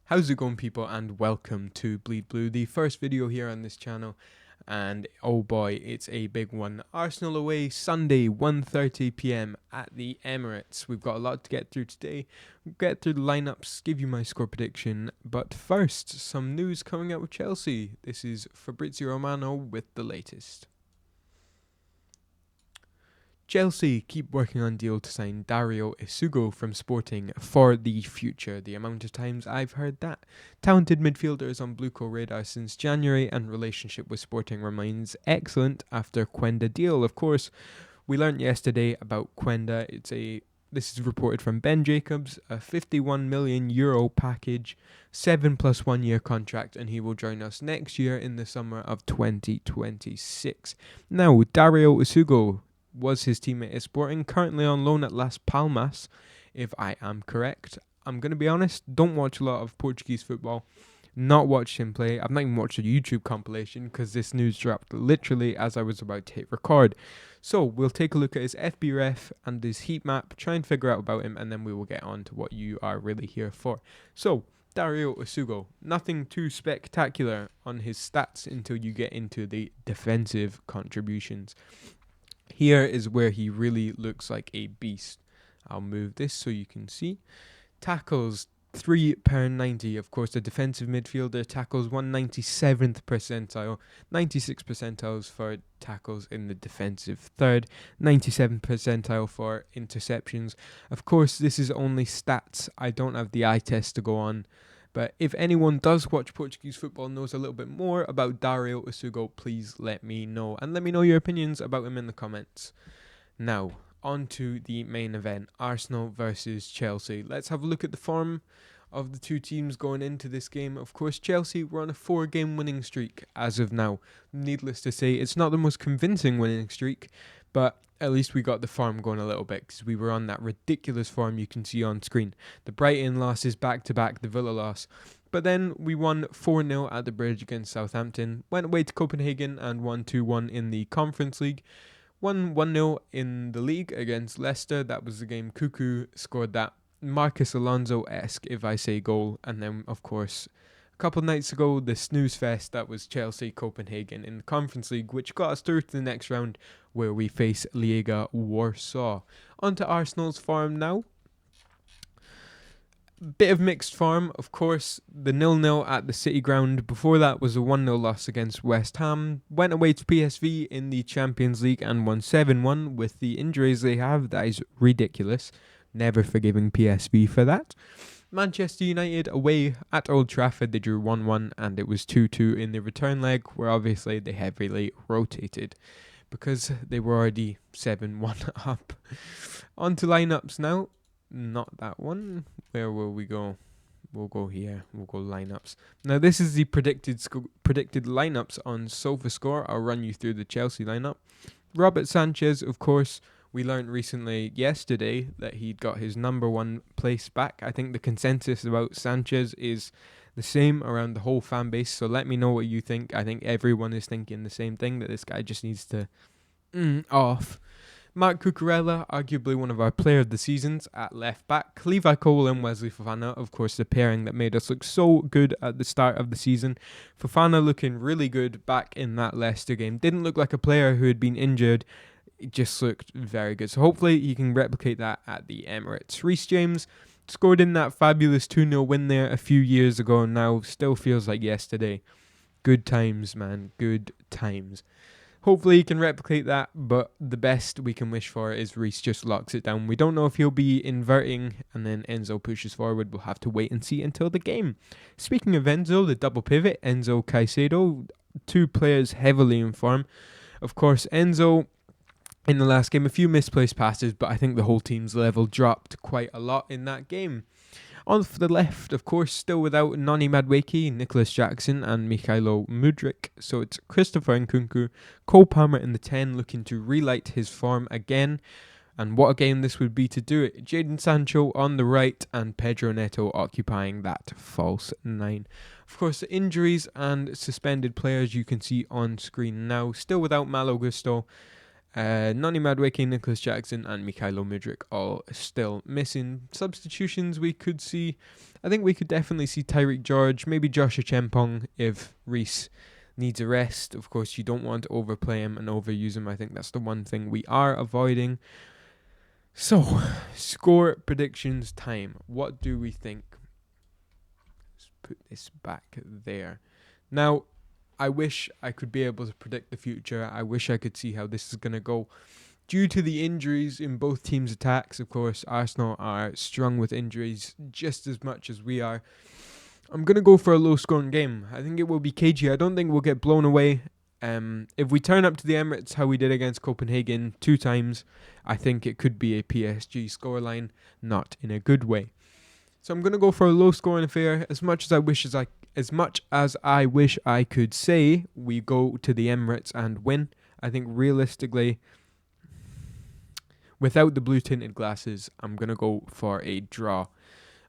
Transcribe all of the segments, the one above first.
How's it going, people, and welcome to Bleed Blue, the first video here on this channel. And oh boy, it's a big one. Arsenal away Sunday 1:30 p.m. at the Emirates. We've got a lot to get through today. We'll get through the lineups, give you my score prediction, but first, some news coming out of Chelsea. This is Fabrizio Romano with the latest. Chelsea keep working on deal to sign Dario Isugo from Sporting for the future. The amount of times I've heard that. Talented midfielder is on Blueco radar since January, and relationship with Sporting remains excellent after Quenda deal. Of course, we learned yesterday about Quenda. This is reported from Ben Jacobs, a 51 million euro package, 7 plus 1 year contract, and he will join us next year in the summer of 2026. Now, Dario Isugo was his teammate at Sporting, currently on loan at Las Palmas, if I am correct. I'm going to be honest, don't watch a lot of Portuguese football, not watched him play. I've not even watched a YouTube compilation because this news dropped literally as I was about to hit record. So we'll take a look at his FBref and his heat map, try and figure out about him, and then we will get on to what you are really here for. So, Dario Isugo, nothing too spectacular on his stats until you get into the defensive contributions. Here is where he really looks like a beast. I'll move this so you can see. Tackles 3 per 90. Of course, the defensive midfielder tackles 197th percentile, 96 percentiles for tackles in the defensive third, 97 percentile for interceptions. Of course, this is only stats. I don't have the eye test to go on. But if anyone does watch Portuguese football and knows a little bit more about Dario Isugo, please let me know. And let me know your opinions about him in the comments. Now, on to the main event, Arsenal versus Chelsea. Let's have a look at the form of the two teams going into this game. Of course, Chelsea were on a 4-game winning streak as of now. Needless to say, it's not the most convincing winning streak, but at least we got the form going a little bit because we were on that ridiculous form you can see on screen. The Brighton losses back-to-back, the Villa loss. But then we won 4-0 at the Bridge against Southampton, went away to Copenhagen and won 2-1 in the Conference League. Won 1-0 in the league against Leicester. That was the game Cuckoo scored that Marcus Alonso-esque, if I say, goal. And then, of course, a couple of nights ago, the snooze fest, that was Chelsea-Copenhagen in the Conference League, which got us through to the next round where we face Legia Warsaw. On to Arsenal's form now. Bit of mixed form, of course. The 0-0 at the City Ground. Before that was a 1-0 loss against West Ham. Went away to PSV in the Champions League and won 7-1 with the injuries they have. That is ridiculous. Never forgiving PSV for that. Manchester United away at Old Trafford, they drew 1-1 and it was 2-2 in the return leg, where obviously they heavily rotated because they were already 7-1 up. On to lineups now. Not that one. Where will we go? We'll go here. We'll go lineups. Now this is the predicted lineups on SofaScore. I'll run you through the Chelsea lineup. Robert Sanchez, of course. We learned recently, yesterday, that he'd got his number 1 place back. I think the consensus about Sanchez is the same around the whole fan base, so let me know what you think. I think everyone is thinking the same thing, that this guy just needs to off. Marc Cucurella, arguably one of our player of the seasons at left back. Levi Cole and Wesley Fofana, of course, the pairing that made us look so good at the start of the season. Fofana looking really good back in that Leicester game. Didn't look like a player who had been injured. It just looked very good. So hopefully he can replicate that at the Emirates. Reece James scored in that fabulous 2-0 win there a few years ago. Now still feels like yesterday. Good times, man. Good times. Hopefully he can replicate that, but the best we can wish for is Reece just locks it down. We don't know if he'll be inverting and then Enzo pushes forward. We'll have to wait and see until the game. Speaking of Enzo, the double pivot, Enzo Caicedo, 2 players heavily in form. Of course, Enzo in the last game, a few misplaced passes, but I think the whole team's level dropped quite a lot in that game. On for the left, of course, still without Noni Madueke, Nicholas Jackson and Mikhailo Mudryk. So it's Christopher Nkunku, Cole Palmer in the 10 looking to relight his form again. And what a game this would be to do it. Jadon Sancho on the right and Pedro Neto occupying that false 9. Of course, the injuries and suspended players you can see on screen now. Still without Malo Gusto. Noni Madueke, Nicholas Jackson, and Mikhailo Mudryk all still missing. Substitutions we could see. I think we could definitely see Tyreek George, maybe Joshua Chempong if Reece needs a rest. Of course, you don't want to overplay him and overuse him. I think that's the one thing we are avoiding. So, score predictions time. What do we think? Let's put this back there. Now, I wish I could be able to predict the future. I wish I could see how this is going to go. Due to the injuries in both teams' attacks, of course, Arsenal are strung with injuries just as much as we are. I'm going to go for a low-scoring game. I think it will be cagey. I don't think we'll get blown away. If we turn up to the Emirates how we did against Copenhagen 2 times, I think it could be a PSG scoreline, not in a good way. So I'm going to go for a low-scoring affair. As much as I wish I could say we go to the Emirates and win, I think realistically, without the blue tinted glasses, I'm going to go for a draw.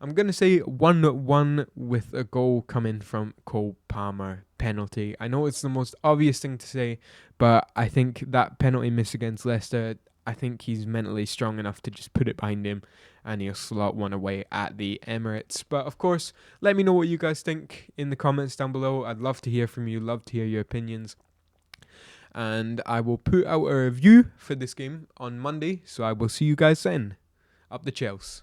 I'm going to say 1-1 with a goal coming from Cole Palmer penalty. I know it's the most obvious thing to say, but I think that penalty miss against Leicester, I think he's mentally strong enough to just put it behind him and he'll slot one away at the Emirates. But of course, let me know what you guys think in the comments down below. I'd love to hear from you, love to hear your opinions. And I will put out a review for this game on Monday, so I will see you guys then. Up the Chelsea.